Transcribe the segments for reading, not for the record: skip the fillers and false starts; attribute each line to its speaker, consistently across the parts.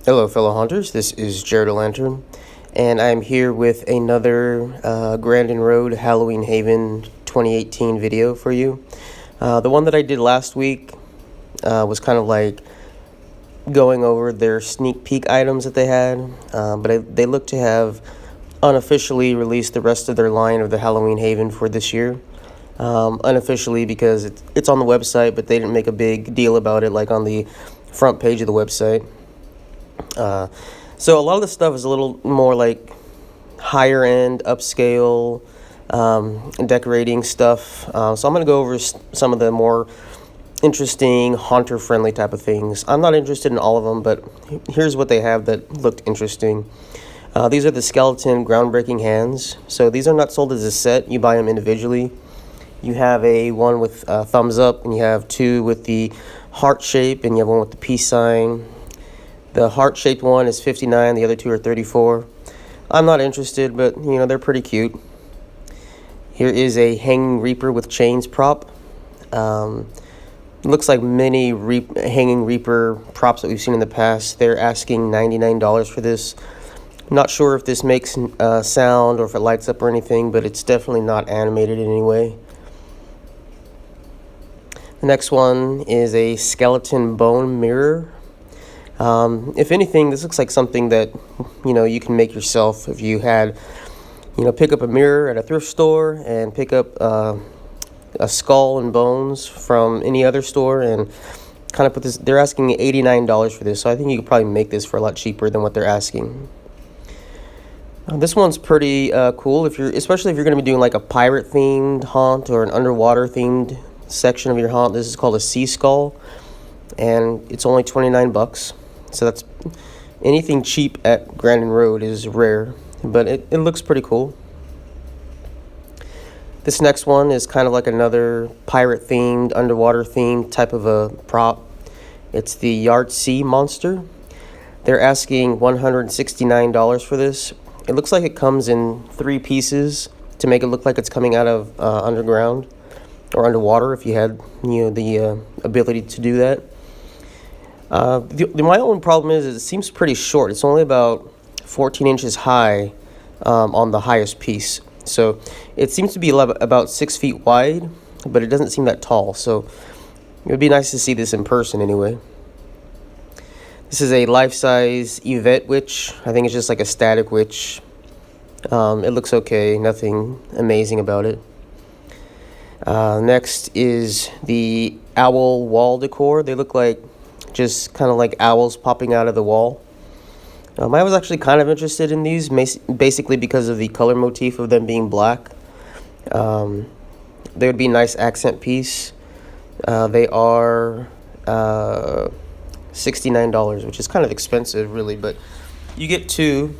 Speaker 1: Hello, fellow haunters. This is Jared Lantern, and I'm here with another Grandin Road Halloween Haven 2018 video for you. The one that I did last week was kind of like going over their sneak peek items that they had, but they look to have unofficially released the rest of their line of the Halloween Haven for this year. Unofficially because it's on the website, but they didn't make a big deal about it like on the front page of the website. So a lot of the stuff is a little more like higher end, upscale, decorating stuff. So I'm going to go over some of the more interesting, haunter-friendly type of things. I'm not interested in all of them, but here's what they have that looked interesting. These are the skeleton groundbreaking hands. So these are not sold as a set. You buy them individually. You have one with thumbs up, and you have two with the heart shape, and you have one with the peace sign. The heart-shaped one is $59, the other two are $34. I'm not interested, but, they're pretty cute. Here is a hanging reaper with chains prop. Looks like many hanging reaper props that we've seen in the past. They're asking $99 for this. Not sure if this makes sound or if it lights up or anything, but it's definitely not animated in any way. The next one is a skeleton bone mirror. If anything, this looks like something that, you can make yourself. If you had, pick up a mirror at a thrift store and pick up a skull and bones from any other store and kind of put this. They're asking $89 for this, so I think you could probably make this for a lot cheaper than what they're asking. This one's pretty cool, especially if you're going to be doing like a pirate-themed haunt or an underwater-themed section of your haunt. This is called a sea skull, and it's only $29. So that's anything cheap at Grandin Road is rare, but it looks pretty cool. This next one is kind of like another pirate-themed, underwater-themed type of a prop. It's the Yard Sea Monster. They're asking $169 for this. It looks like it comes in 3 pieces to make it look like it's coming out of underground or underwater if you had the ability to do that. My only problem is it seems pretty short. It's only about 14 inches high on the highest piece. So it seems to be about 6 feet wide, but it doesn't seem that tall. So it would be nice to see this in person anyway. This is a life-size Yvette witch. I think it's just like a static witch. It looks okay. Nothing amazing about it. Next is the owl wall decor. They look like just kind of like owls popping out of the wall. I was actually kind of interested in these, basically because of the color motif of them being black. They would be a nice accent piece. They are $69, which is kind of expensive, really, but you get 2.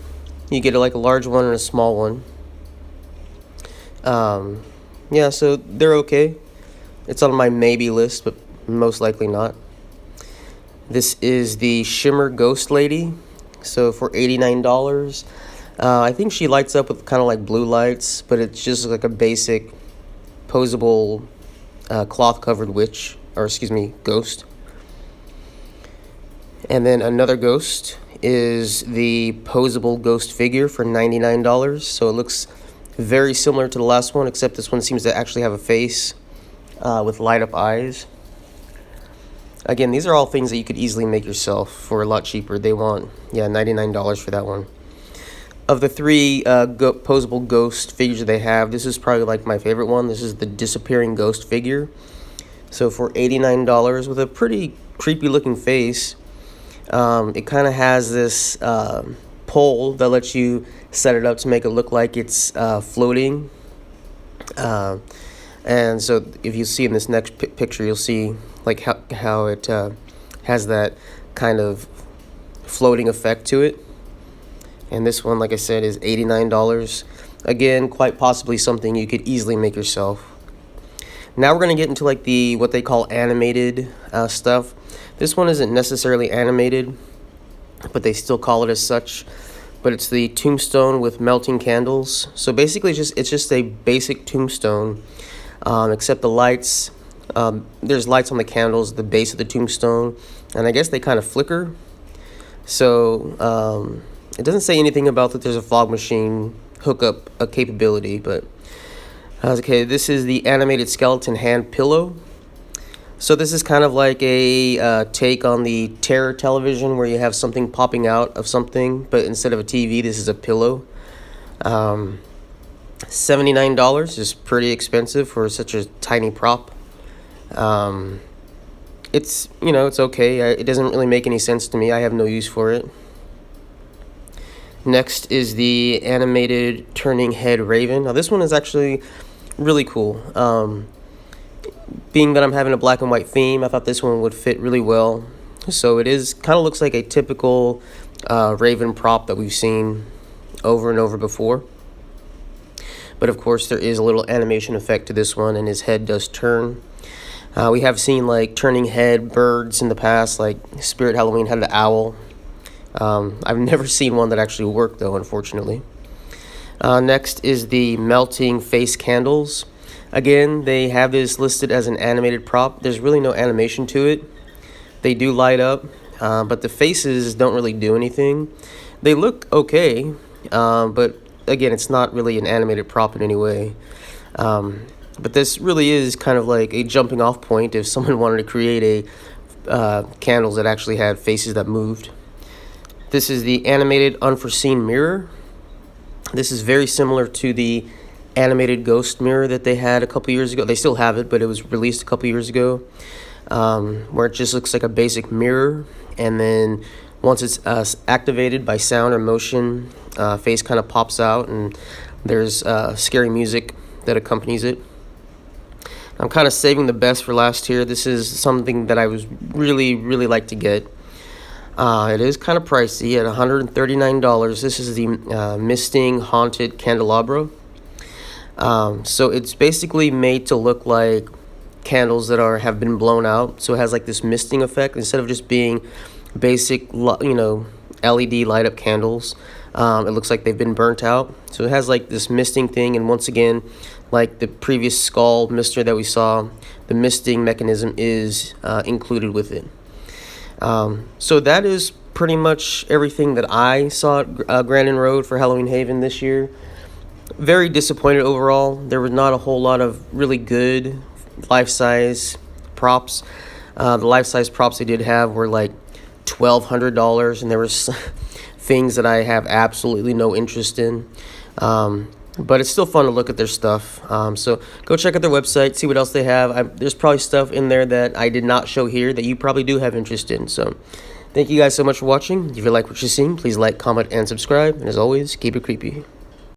Speaker 1: You get like a large one and a small one. Yeah, so they're okay. It's on my maybe list, but most likely not. This is the Shimmer Ghost Lady. So for $89, I think she lights up with kind of like blue lights, but it's just like a basic posable cloth-covered ghost. And then another ghost is the posable ghost figure for $99. So it looks very similar to the last one, except this one seems to actually have a face with light-up eyes. Again, these are all things that you could easily make yourself for a lot cheaper. They want, $99 for that one. Of the 3 posable ghost figures that they have, this is probably like my favorite one. This is the disappearing ghost figure. So for $89 with a pretty creepy looking face, it kind of has this pole that lets you set it up to make it look like it's floating. And so if you see in this next picture, you'll see like how it has that kind of floating effect to it. And this one, like I said, is $89. Again, quite possibly something you could easily make yourself. Now we're going to get into like what they call animated stuff. This one isn't necessarily animated, but they still call it as such. But it's the tombstone with melting candles. So basically it's just a basic tombstone, except the lights. There's lights on the candles, the base of the tombstone, and I guess they kind of flicker. So it doesn't say anything about that there's a fog machine hookup a capability, but okay, this is the animated skeleton hand pillow. So this is kind of like a take on the Terror television where you have something popping out of something, but instead of a TV, this is a pillow. $79 is pretty expensive for such a tiny prop. It's, it's okay. It doesn't really make any sense to me. I have no use for it. Next is the animated turning head raven. Now this one is actually really cool. Being that I'm having a black and white theme, I thought this one would fit really well. So it is kind of looks like a typical raven prop that we've seen over and over before. But of course there is a little animation effect to this one, and his head does turn. We have seen like turning head birds in the past, like Spirit Halloween had the owl. I've never seen one that actually worked though, unfortunately. Next is the melting face candles. Again, they have this listed as an animated prop. There's really no animation to it. They do light up, but the faces don't really do anything. They look okay, but again, it's not really an animated prop in any way. But this really is kind of like a jumping off point if someone wanted to create a candles that actually had faces that moved. This is the animated unforeseen mirror. This is very similar to the animated ghost mirror that they had a couple years ago. They still have it, but it was released a couple years ago, where it just looks like a basic mirror, and then once it's activated by sound or motion, face kind of pops out, and there's scary music that accompanies it. I'm kind of saving the best for last here. This is something that I was really like to get. It is kind of pricey at $139. This is the Misting Haunted Candelabra. So it's basically made to look like candles that have been blown out. So it has like this misting effect instead of just being basic, LED light up candles. It looks like they've been burnt out. So it has like this misting thing, and once again, like the previous skull mister that we saw, the misting mechanism is included with it. So that is pretty much everything that I saw at Grandin Road for Halloween Haven this year. Very disappointed overall. There was not a whole lot of really good life-size props. The life-size props they did have were like $1,200, and there was things that I have absolutely no interest in. But it's still fun to look at their stuff. So go check out their website, see what else they have. There's probably stuff in there that I did not show here that you probably do have interest in. So thank you guys so much for watching. If you like what you're seeing, please like, comment, and subscribe. And as always, keep it creepy.